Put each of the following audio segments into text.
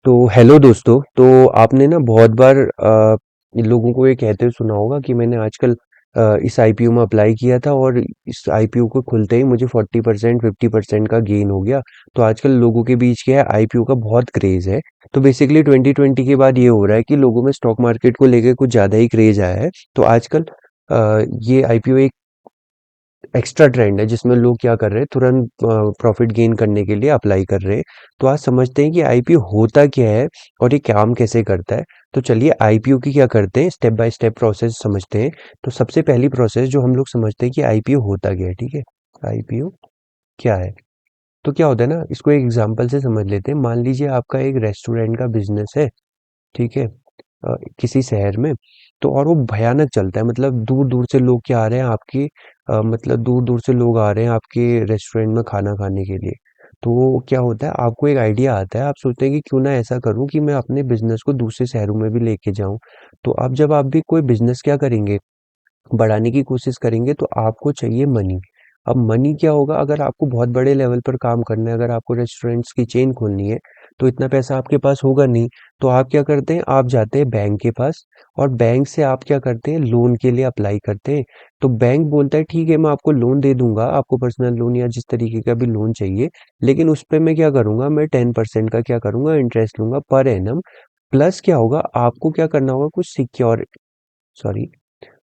तो हेलो दोस्तों। तो आपने ना बहुत बार लोगों को ये कहते हुए सुना होगा कि मैंने आजकल इस आईपीओ में अप्लाई किया था और इस आईपीओ को खुलते ही मुझे 40% 50% का गेन हो गया। तो आजकल लोगों के बीच क्या है, आईपीओ का बहुत क्रेज है। तो बेसिकली 2020 के बाद ये हो रहा है कि लोगों में स्टॉक मार्केट को लेकर कुछ ज़्यादा ही क्रेज आया है। तो आजकल ये आईपीओ एक एक्स्ट्रा ट्रेंड है जिसमें लोग क्या कर रहे हैं, तुरंत प्रॉफिट गेन करने के लिए अप्लाई कर रहे हैं। तो आज समझते हैं कि आईपीओ होता क्या है और ये काम कैसे करता है। तो चलिए आईपीओ की क्या करते हैं, स्टेप बाय स्टेप प्रोसेस समझते हैं। तो सबसे पहली प्रोसेस जो हम लोग समझते हैं कि आईपीओ होता क्या है, ठीक है। आईपीओ क्या है? तो क्या होता है ना, इसको एक एग्जांपल से समझ लेते हैं। मान लीजिए आपका एक रेस्टोरेंट का बिजनेस है, ठीक है, किसी शहर में। तो और वो भयानक चलता है, मतलब दूर दूर से लोग क्या आ रहे हैं आपके, मतलब दूर दूर से लोग आ रहे हैं आपके रेस्टोरेंट में खाना खाने के लिए। तो वो क्या होता है, आपको एक आइडिया आता है, आप सोचते हैं कि क्यों ना ऐसा करूं कि मैं अपने बिजनेस को दूसरे शहरों में भी लेके जाऊं। तो अब जब आप भी कोई बिजनेस क्या करेंगे, बढ़ाने की कोशिश करेंगे, तो आपको चाहिए मनी। अब मनी क्या होगा, अगर आपको बहुत बड़े लेवल पर काम करना है, अगर आपको रेस्टोरेंट्स की चेन खोलनी है, तो इतना पैसा आपके पास होगा नहीं। तो आप क्या करते हैं, आप जाते हैं बैंक के पास और बैंक से आप क्या करते हैं, लोन के लिए अप्लाई करते हैं। तो बैंक बोलता है ठीक है, मैं आपको लोन दे दूंगा, आपको पर्सनल लोन या जिस तरीके का भी लोन चाहिए, लेकिन उस पे मैं क्या करूंगा, मैं 10% का क्या करूंगा, इंटरेस्ट लूंगा पर एनम। प्लस क्या होगा, आपको क्या करना होगा, कुछ सिक्योर सॉरी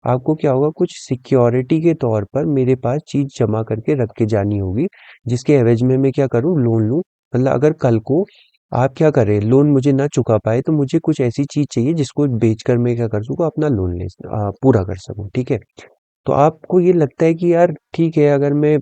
आपको क्या होगा, कुछ सिक्योरिटी के तौर पर मेरे पास चीज जमा करके रख के जानी होगी, जिसके एवज में मैं क्या करूं, लोन लूं। मतलब अगर कल को आप क्या करें, लोन मुझे ना चुका पाए, तो मुझे कुछ ऐसी चीज चाहिए जिसको बेचकर मैं क्या कर सकूं, अपना लोन पूरा कर सकूं, ठीक है। तो आपको ये लगता है कि यार ठीक है, अगर मैं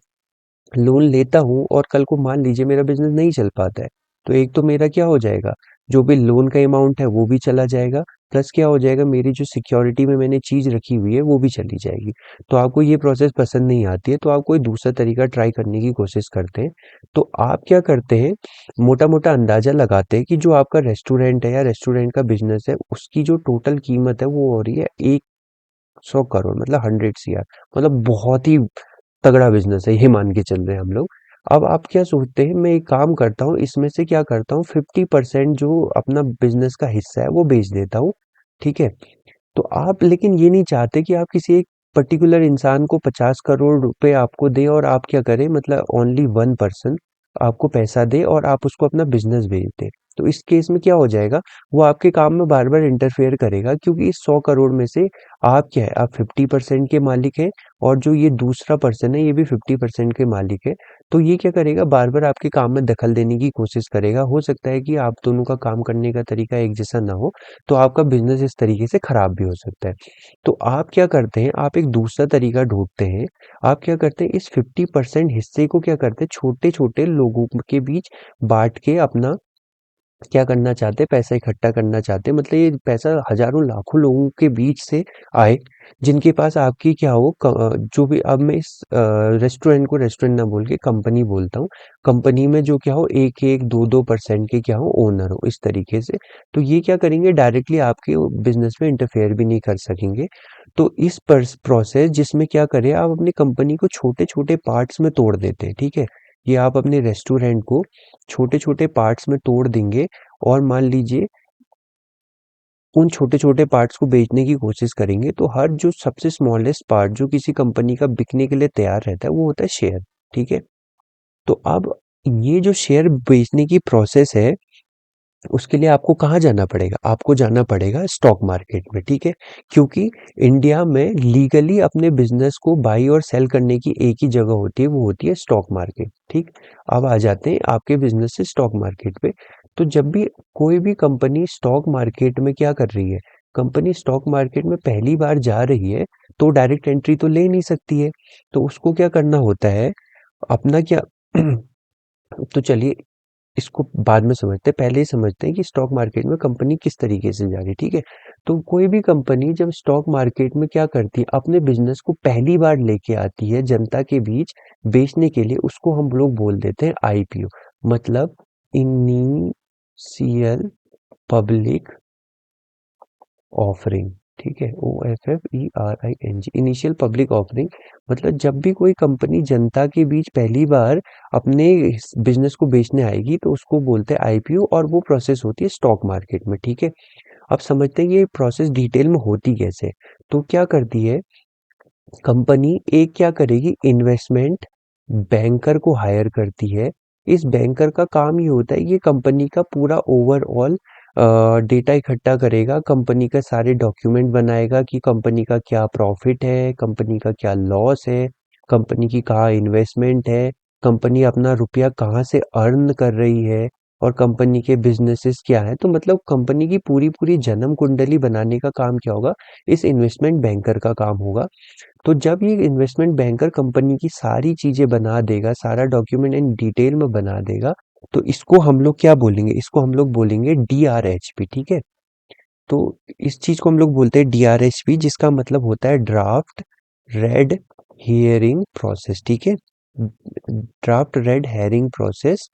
लोन लेता हूँ और कल को मान लीजिए मेरा बिजनेस नहीं चल पाता है, तो एक तो मेरा क्या हो जाएगा, जो भी लोन का अमाउंट है वो भी चला जाएगा। प्लस क्या हो जाएगा, मेरी जो सिक्योरिटी में मैंने चीज रखी हुई है वो भी चली जाएगी। तो आपको ये प्रोसेस पसंद नहीं आती है, तो आप कोई दूसरा तरीका ट्राई करने की कोशिश करते हैं। तो आप क्या करते हैं, मोटा मोटा अंदाजा लगाते हैं कि जो आपका रेस्टोरेंट है या रेस्टोरेंट का बिजनेस है, उसकी जो टोटल कीमत है वो हो रही है 100 करोड़, मतलब 100 CR। मतलब बहुत ही तगड़ा बिजनेस है, ये मान के चल रहे हैं हम लोग। अब आप क्या सोचते हैं, मैं एक काम करता हूँ, इसमें से क्या करता हूँ, 50% जो अपना बिजनेस का हिस्सा है वो बेच देता हूँ, ठीक है। तो आप लेकिन ये नहीं चाहते कि आप किसी एक पर्टिकुलर इंसान को 50 करोड़ रुपए आपको दे और आप क्या करें, मतलब ओनली 1 पर्सन आपको पैसा दे और आप उसको अपना बिजनेस भेज दे। तो इस केस में क्या हो जाएगा, वो आपके काम में बार बार इंटरफेयर करेगा, क्योंकि इस 100 करोड़ में से आप क्या है, आप 50% के मालिक हैं और जो ये दूसरा पर्सन है ये भी 50% के मालिक है। तो ये क्या करेगा, बार बार आपके काम में दखल देने की कोशिश करेगा। हो सकता है कि आप दोनों का काम करने का तरीका एक जैसा ना हो, तो आपका बिजनेस इस तरीके से खराब भी हो सकता है। तो आप क्या करते हैं, आप एक दूसरा तरीका ढूंढते हैं। आप क्या करते हैं, इस 50% हिस्से को क्या करते हैं, छोटे छोटे लोगों के बीच बांट के अपना क्या करना चाहते हैं, पैसा इकट्ठा करना चाहते हैं। मतलब ये पैसा हजारों लाखों लोगों के बीच से आए, जिनके पास आपकी क्या हो, जो भी, अब मैं इस रेस्टोरेंट को रेस्टोरेंट ना बोल के कंपनी बोलता हूँ। कंपनी में जो क्या हो, एक एक दो दो परसेंट के क्या हो, ओनर हो, इस तरीके से। तो ये क्या करेंगे, डायरेक्टली आपके बिजनेस में इंटरफेयर भी नहीं कर सकेंगे। तो इस प्रोसेस जिसमें क्या करें, आप अपनी कंपनी को छोटे छोटे पार्ट्स में तोड़ देते हैं, ठीक है। ये आप अपने रेस्टोरेंट को छोटे छोटे पार्ट्स में तोड़ देंगे और मान लीजिए उन छोटे छोटे पार्ट्स को बेचने की कोशिश करेंगे। तो हर जो सबसे स्मॉलेस्ट पार्ट जो किसी कंपनी का बिकने के लिए तैयार रहता है वो होता है शेयर, ठीक है। तो अब ये जो शेयर बेचने की प्रोसेस है, उसके लिए आपको कहाँ जाना पड़ेगा, आपको जाना पड़ेगा स्टॉक मार्केट में, ठीक है। क्योंकि इंडिया में लीगली अपने बिजनेस को बाई और सेल करने की एक ही जगह होती है, वो होती है स्टॉक मार्केट, ठीक। अब आ जाते हैं आपके बिजनेस से स्टॉक मार्केट पे। तो जब भी कोई भी कंपनी स्टॉक मार्केट में क्या कर रही है, कंपनी स्टॉक मार्केट में पहली बार जा रही है, तो डायरेक्ट एंट्री तो ले नहीं सकती है। तो उसको क्या करना होता है, अपना क्या तो चलिए इसको बाद में समझते हैं, पहले ही समझते हैं कि स्टॉक मार्केट में कंपनी किस तरीके से जा रही है, ठीक है। तो कोई भी कंपनी जब स्टॉक मार्केट में क्या करती है, अपने बिजनेस को पहली बार लेके आती है जनता के बीच बेचने के लिए, उसको हम लोग बोल देते हैं आईपीओ। मतलब इनिशियल पब्लिक ऑफरिंग, ठीक है, OFFERING, इनिशियल पब्लिक ऑफरिंग। मतलब जब भी कोई कंपनी जनता के बीच पहली बार अपने बिजनेस को बेचने आएगी तो उसको बोलते हैं आईपीओ, और वो प्रोसेस होती है स्टॉक मार्केट में। ठीक है, अब समझते हैं ये प्रोसेस डिटेल में होती कैसे। तो क्या करती है कंपनी, एक क्या करेगी, इन्वेस्टमेंट बैंकर को हायर करती है। इस बैंकर का काम ये होता है, ये कंपनी का पूरा ओवरऑल डेटा इकट्ठा करेगा, कंपनी का सारे डॉक्यूमेंट बनाएगा कि कंपनी का क्या प्रॉफिट है, कंपनी का क्या लॉस है, कंपनी की कहाँ इन्वेस्टमेंट है, कंपनी अपना रुपया कहाँ से अर्न कर रही है, और कंपनी के बिजनेसेस क्या है। तो मतलब कंपनी की पूरी पूरी जन्म कुंडली बनाने का काम क्या होगा, इस इन्वेस्टमेंट बैंकर का काम होगा। तो जब ये इन्वेस्टमेंट बैंकर कंपनी की सारी चीजें बना देगा, सारा डॉक्यूमेंट इन डिटेल में बना देगा, तो इसको हम लोग क्या बोलेंगे, इसको हम लोग बोलेंगे DRHP। ठीक है, तो इस चीज को हम लोग बोलते हैं DRHP, जिसका मतलब होता है ड्राफ्ट रेड हियरिंग प्रोसेस। ठीक है, ड्राफ्ट रेड हेयरिंग प्रोसेस,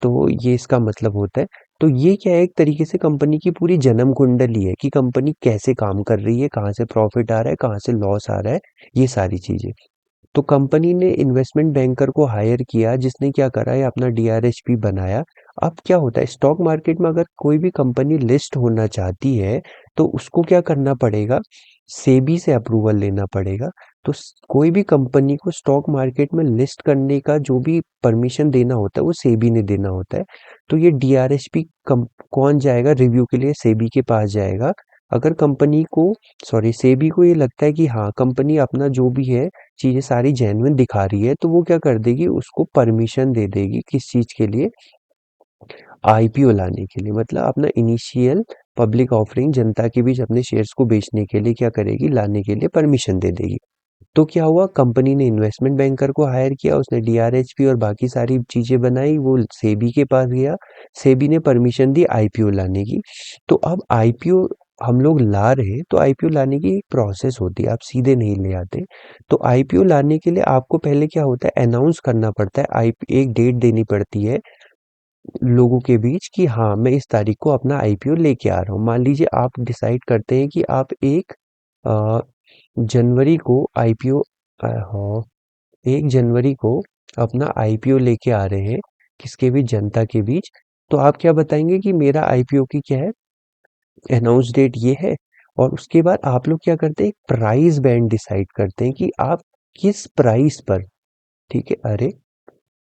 तो ये इसका मतलब होता है। तो ये क्या है, एक तरीके से कंपनी की पूरी जन्म कुंडली है कि कंपनी कैसे काम कर रही है, कहाँ से प्रॉफिट आ रहा है, कहाँ से लॉस आ रहा है, ये सारी चीजें। तो कंपनी ने इन्वेस्टमेंट बैंकर को हायर किया, जिसने क्या करा है, अपना DRHP बनाया। अब क्या होता है, स्टॉक मार्केट में अगर कोई भी कंपनी लिस्ट होना चाहती है तो उसको क्या करना पड़ेगा, सेबी से अप्रूवल लेना पड़ेगा। तो कोई भी कंपनी को स्टॉक मार्केट में लिस्ट करने का जो भी परमिशन देना होता है वो सेबी ने देना होता है। तो ये DRHP कौन जाएगा रिव्यू के लिए, सेबी के पास जाएगा। अगर कंपनी को, सॉरी, सेबी को ये लगता है कि हाँ कंपनी अपना जो भी है चीजें सारी जेन्युइन दिखा रही है, तो वो क्या कर देगी, उसको परमिशन दे देगी, किस चीज के लिए, आईपीओ लाने के लिए। मतलब अपना इनिशियल पब्लिक ऑफरिंग जनता के बीच अपने शेयर्स को बेचने के लिए क्या करेगी, लाने के लिए परमिशन दे देगी। तो क्या हुआ, कंपनी ने इन्वेस्टमेंट बैंकर को हायर किया, उसने DRHP और बाकी सारी चीजें बनाई, वो सेबी के पास गया, सेबी ने परमिशन दी आईपीओ लाने की। तो अब आईपीओ हम लोग ला रहे हैं, तो आईपीओ लाने की एक प्रोसेस होती है, आप सीधे नहीं ले आते। तो आईपीओ लाने के लिए आपको पहले क्या होता है, अनाउंस करना पड़ता है, एक डेट देनी पड़ती है लोगों के बीच कि हाँ मैं इस तारीख को अपना आईपीओ लेके आ रहा हूँ। मान लीजिए आप डिसाइड करते हैं कि आप 1 जनवरी को आईपीओ, हाँ, 1 जनवरी को अपना आईपीओ लेके आ रहे हैं किसके बीच, जनता के बीच। तो आप क्या बताएंगे कि मेरा आईपीओ की क्या है, अनाउंस डेट ये है। और उसके बाद आप लोग क्या करते हैं, एक प्राइस बैंड डिसाइड करते हैं कि आप किस प्राइस पर, ठीक है, अरे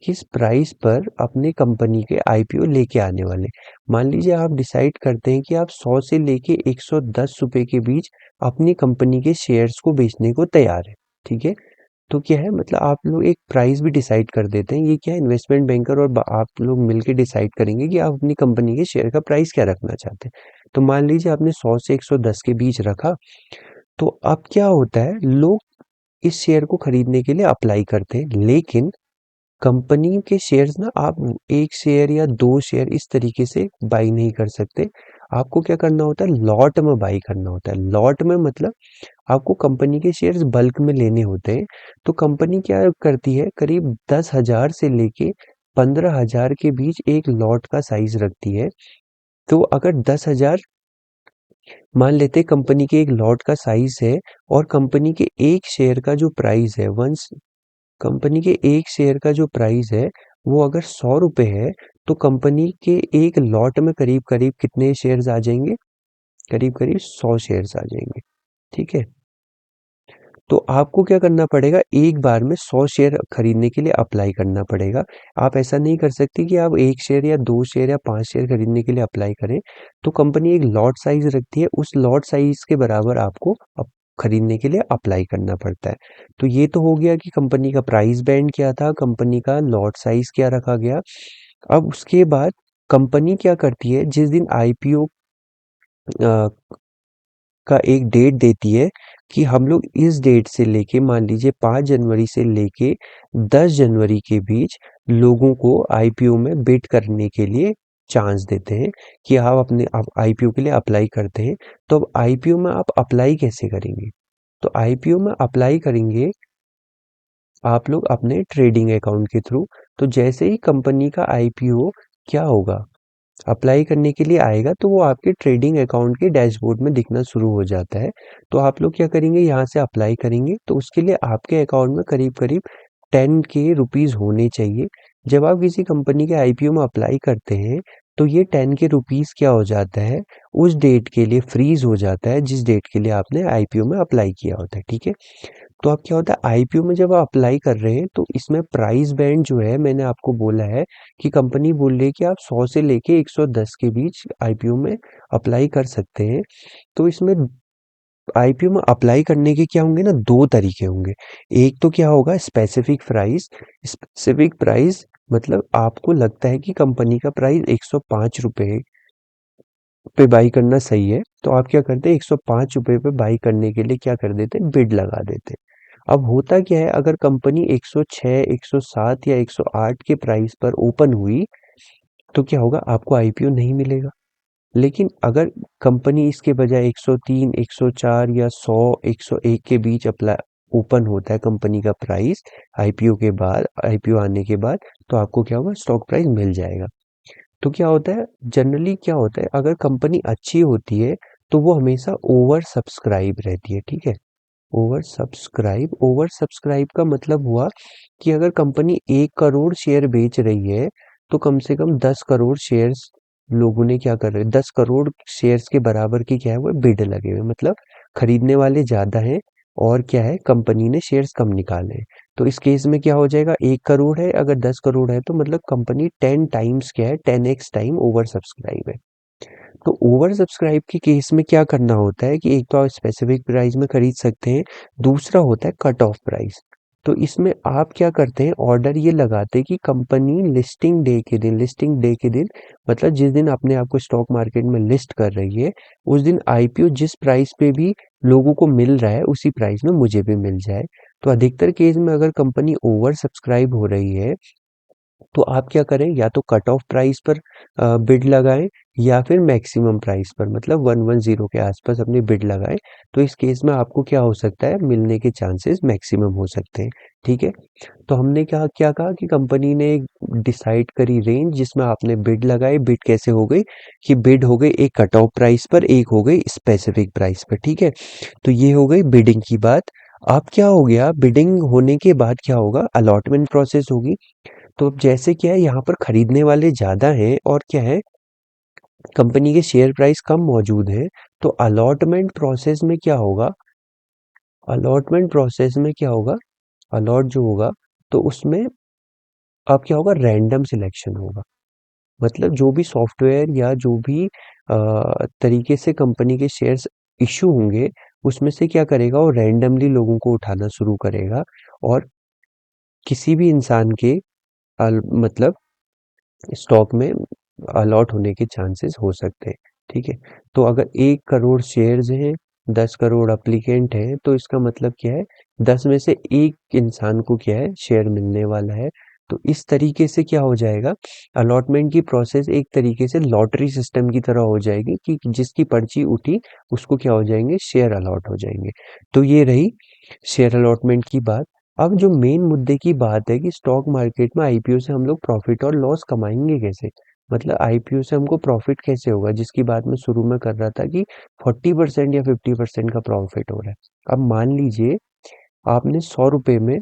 किस प्राइस पर अपने कंपनी के आईपीओ लेके आने वाले। मान लीजिए आप डिसाइड करते हैं कि आप 100 से लेके 110 रुपए के बीच अपनी कंपनी के शेयर्स को बेचने को तैयार है। ठीक है, तो क्या है, मतलब आप लोग एक प्राइस भी डिसाइड कर देते हैं। ये क्या है, इन्वेस्टमेंट बैंकर और आप लोग मिलके डिसाइड करेंगे कि आप अपनी कंपनी के शेयर का प्राइस क्या रखना चाहते हैं। तो मान लीजिए आपने 100 से 110 के बीच रखा। तो अब क्या होता है, लोग इस शेयर को खरीदने के लिए अप्लाई करते हैं, लेकिन कंपनी के शेयर्स ना आप एक शेयर या दो शेयर इस तरीके से बाई नहीं कर सकते। आपको क्या करना होता है, लॉट में बाई करना होता है। लॉट में मतलब आपको कंपनी के शेयर्स बल्क में लेने होते हैं। तो कंपनी क्या करती है, करीब 10,000 से लेके 15,000 के बीच एक लॉट का साइज रखती है। तो अगर 10,000 मान लेते, कंपनी के एक लॉट का साइज है, और कंपनी के एक शेयर का जो प्राइस है, वंस कंपनी के एक शेयर का जो प्राइस है वो अगर 100 रुपए है, तो कंपनी के एक लॉट में करीब करीब कितने शेयर्स आ जाएंगे, करीब करीब 100 शेयर्स आ जाएंगे। ठीक है, तो आपको क्या करना पड़ेगा, एक बार में 100 शेयर खरीदने के लिए अप्लाई करना पड़ेगा। आप ऐसा नहीं कर सकते कि आप एक शेयर या दो शेयर या 5 शेयर खरीदने के लिए अप्लाई करें। तो कंपनी एक लॉट साइज रखती है, उस लॉट साइज के बराबर आपको खरीदने के लिए अप्लाई करना पड़ता है। तो ये तो हो गया कि कंपनी का प्राइस बैंड क्या था, कंपनी का लॉट साइज क्या रखा गया। अब उसके बाद कंपनी क्या करती है, जिस दिन आईपीओ का एक डेट देती है कि हम लोग इस डेट से लेके, मान लीजिए 5 जनवरी से लेके 10 जनवरी के बीच लोगों को आईपीओ में बिड करने के लिए चांस देते हैं कि आप आईपीओ के लिए अप्लाई करते हैं। तो अब आईपीओ में आप अप्लाई कैसे करेंगे, तो आईपीओ में अप्लाई करेंगे आप लोग अपने ट्रेडिंग अकाउंट के थ्रू। तो जैसे ही कंपनी का आईपीओ क्या होगा, अप्लाई करने के लिए आएगा तो वो आपके ट्रेडिंग अकाउंट के डैशबोर्ड में दिखना शुरू हो जाता है। तो आप लोग क्या करेंगे, यहाँ से अप्लाई करेंगे तो उसके लिए आपके अकाउंट में करीब करीब 10K रुपीज़ होने चाहिए। जब आप किसी कंपनी के आईपीओ में अप्लाई करते हैं तो ये 10K रुपीज़ क्या हो जाता है, उस डेट के लिए फ्रीज हो जाता है जिस डेट के लिए आपने आईपीओ में अप्लाई किया होता है। ठीक है, तो अब क्या होता है, आईपीओ में जब आप अप्लाई कर रहे हैं तो इसमें प्राइस बैंड जो है, मैंने आपको बोला है कि कंपनी बोल रही है कि आप 100 से लेके 110 के बीच आईपीओ में अप्लाई कर सकते हैं। तो इसमें आईपीओ में अप्लाई करने के क्या होंगे ना, दो तरीके होंगे। एक तो क्या होगा, स्पेसिफिक प्राइस। स्पेसिफिक प्राइस मतलब आपको लगता है कि कंपनी का प्राइस 105 रुपए पे बाई करना सही है, तो आप क्या करते हैं, 105 रुपए पे बाई करने के लिए क्या कर देते हैं, बिड लगा देते हैं। अब होता क्या है, अगर कंपनी 106, 107 या 108 के प्राइस पर ओपन हुई तो क्या होगा, आपको आईपीओ नहीं मिलेगा। लेकिन अगर कंपनी इसके बजाय 103, 104 या 100, 101 के बीच अप्लाई ओपन होता है कंपनी का प्राइस आईपीओ के बाद, आईपीओ आने के बाद, तो आपको क्या होगा, स्टॉक प्राइस मिल जाएगा। तो क्या होता है, जनरली क्या होता है, अगर कंपनी अच्छी होती है तो वो हमेशा ओवर सब्सक्राइब रहती है। ठीक है, ओवर सब्सक्राइब का मतलब हुआ कि अगर कंपनी 1 करोड़ शेयर बेच रही है तो कम से कम 10 करोड़ शेयर्स लोगों ने क्या कर रहे हैं, 10 करोड़ शेयर्स के बराबर की क्या है, वो बिड लगे हुए, मतलब खरीदने वाले ज्यादा हैं और क्या है, कंपनी ने शेयर्स कम निकाले हैं। तो इस केस में क्या हो जाएगा, 1 करोड़ है, अगर 10 करोड़ है तो मतलब कंपनी 10 टाइम्स क्या है, 10x टाइम ओवर सब्सक्राइब है। तो ओवर सब्सक्राइब के केस में क्या करना होता है कि एक तो आप स्पेसिफिक प्राइस में खरीद सकते हैं, दूसरा होता है कट ऑफ प्राइस। तो इसमें आप क्या करते हैं, ऑर्डर ये लगाते हैं कि कंपनी लिस्टिंग डे के दिन मतलब जिस दिन अपने आप को स्टॉक मार्केट में लिस्ट कर रही है, उस दिन आईपीओ जिस प्राइस पे भी लोगों को मिल रहा है उसी प्राइस में मुझे भी मिल जाए। तो अधिकतर केस में अगर कंपनी ओवर सब्सक्राइब हो रही है तो आप क्या करें, या तो कट ऑफ प्राइस पर बिड लगाएं या फिर मैक्सिमम प्राइस पर, मतलब 110 के आसपास अपनी बिड लगाएं। तो इस केस में आपको क्या हो सकता है, मिलने के चांसेस मैक्सिमम हो सकते हैं। ठीक है, तो हमने क्या क्या कहा कि कंपनी ने डिसाइड करी रेंज जिसमें आपने बिड लगाई। बिड कैसे हो गई कि बिड हो गई एक कट ऑफ प्राइस पर, एक हो गई स्पेसिफिक प्राइस पर। ठीक है, तो ये हो गई बिडिंग की बात। अब क्या हो गया, बिडिंग होने के बाद क्या होगा, अलॉटमेंट प्रोसेस होगी। तो अब जैसे क्या है, यहाँ पर खरीदने वाले ज़्यादा हैं और क्या है, कंपनी के शेयर प्राइस कम मौजूद है। तो अलॉटमेंट प्रोसेस में क्या होगा, अलॉट जो होगा तो उसमें अब क्या होगा, रैंडम सिलेक्शन होगा। मतलब जो भी सॉफ्टवेयर या जो भी तरीके से कंपनी के शेयर्स इशू होंगे, उसमें से क्या करेगा, वो रैंडमली लोगों को उठाना शुरू करेगा और किसी भी इंसान के मतलब स्टॉक में अलॉट होने के चांसेस हो सकते हैं। ठीक है, तो अगर 1 करोड़ शेयर्स हैं, 10 करोड़ अप्लीकेंट हैं, तो इसका मतलब क्या है, 10 में से एक इंसान को क्या है, शेयर मिलने वाला है। तो इस तरीके से क्या हो जाएगा, अलॉटमेंट की प्रोसेस एक तरीके से लॉटरी सिस्टम की तरह हो जाएगी कि जिसकी पर्ची उठी उसको क्या हो जाएंगे, शेयर अलॉट हो जाएंगे। तो ये रही शेयर अलॉटमेंट की बात। अब जो मेन मुद्दे की बात है कि स्टॉक मार्केट में आईपीओ से हम लोग प्रॉफिट और लॉस कमाएंगे कैसे, मतलब आईपीओ से हमको प्रॉफिट कैसे होगा, जिसकी बात मैं शुरू में कर रहा था कि 40% या 50% का प्रॉफिट हो रहा है। अब मान लीजिए आपने 100 रुपए में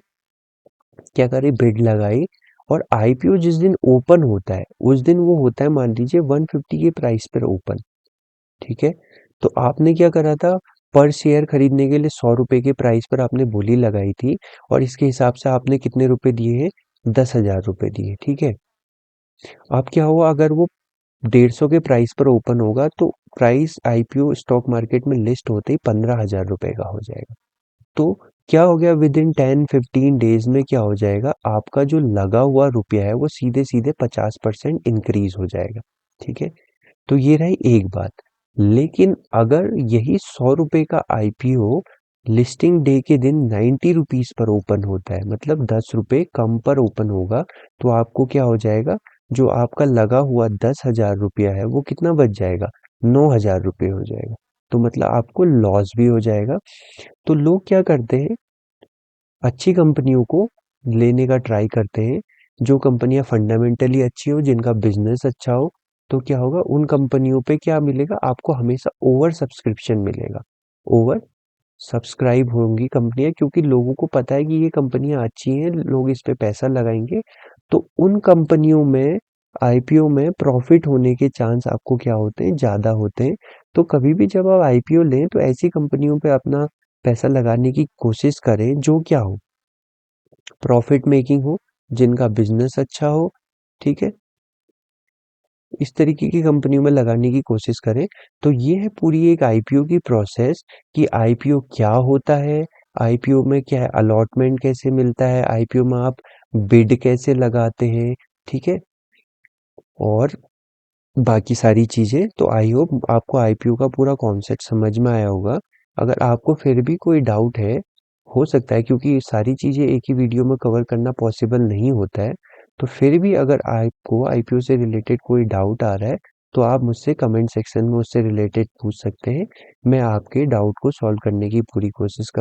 क्या करी, बिड लगाई, और आईपीओ जिस दिन ओपन होता है उस दिन वो होता है मान लीजिए 150 के प्राइस पर ओपन। ठीक है, तो आपने क्या करा था, पर शेयर खरीदने के लिए 100 रुपए के प्राइस पर आपने बोली लगाई थी और इसके हिसाब से आपने कितने रुपए दिए हैं, 10,000 रुपए दिए। ठीक है, अब क्या हुआ, अगर वो 150 के प्राइस पर ओपन होगा तो प्राइस आईपीओ स्टॉक मार्केट में लिस्ट होते ही 15,000 रुपए का हो जाएगा। तो क्या हो गया, विद इन 10-15 डेज में क्या हो जाएगा, आपका जो लगा हुआ रुपया है वो सीधे सीधे 50% इंक्रीज हो जाएगा। ठीक है, तो ये रही एक बात। लेकिन अगर यही 100 रुपए का आईपीओ लिस्टिंग डे के दिन 90 रुपीज पर ओपन होता है, मतलब 10 रुपए कम पर ओपन होगा, तो आपको क्या हो जाएगा, जो आपका लगा हुआ 10,000 रुपया है वो कितना बच जाएगा, 9,000 रुपये हो जाएगा। तो मतलब आपको लॉस भी हो जाएगा। तो लोग क्या करते हैं, अच्छी कंपनियों को लेने का ट्राई करते हैं, जो कंपनियां फंडामेंटली अच्छी हो, जिनका बिजनेस अच्छा हो, तो क्या होगा, उन कंपनियों पे क्या मिलेगा आपको, हमेशा ओवर सब्सक्रिप्शन मिलेगा। ओवर सब्सक्राइब होंगी कंपनियां, क्योंकि लोगों को पता है कि ये कंपनियां अच्छी हैं, लोग इस पे पैसा लगाएंगे। तो उन कंपनियों में आईपीओ में प्रॉफिट होने के चांस आपको क्या होते हैं, ज़्यादा होते हैं। तो कभी भी जब आप आईपीओ लें तो ऐसी कंपनियों पे अपना पैसा लगाने की कोशिश करें जो क्या हो, प्रॉफिट मेकिंग हो, जिनका बिजनेस अच्छा हो। ठीक है, इस तरीके की कंपनियों में लगाने की कोशिश करें। तो ये है पूरी एक आईपीओ की प्रोसेस कि आईपीओ क्या होता है, आईपीओ में क्या है, अलॉटमेंट कैसे मिलता है, आईपीओ में आप बिड कैसे लगाते हैं। ठीक है, और बाकी सारी चीज़ें। तो आई होप आपको आईपीओ का पूरा कॉन्सेप्ट समझ में आया होगा। अगर आपको फिर भी कोई डाउट है, हो सकता है क्योंकि सारी चीज़ें एक ही वीडियो में कवर करना पॉसिबल नहीं होता है, तो फिर भी अगर आपको आईपीओ से रिलेटेड कोई डाउट आ रहा है तो आप मुझसे कमेंट सेक्शन में उससे रिलेटेड पूछ सकते हैं। मैं आपके डाउट को सॉल्व करने की पूरी कोशिश कर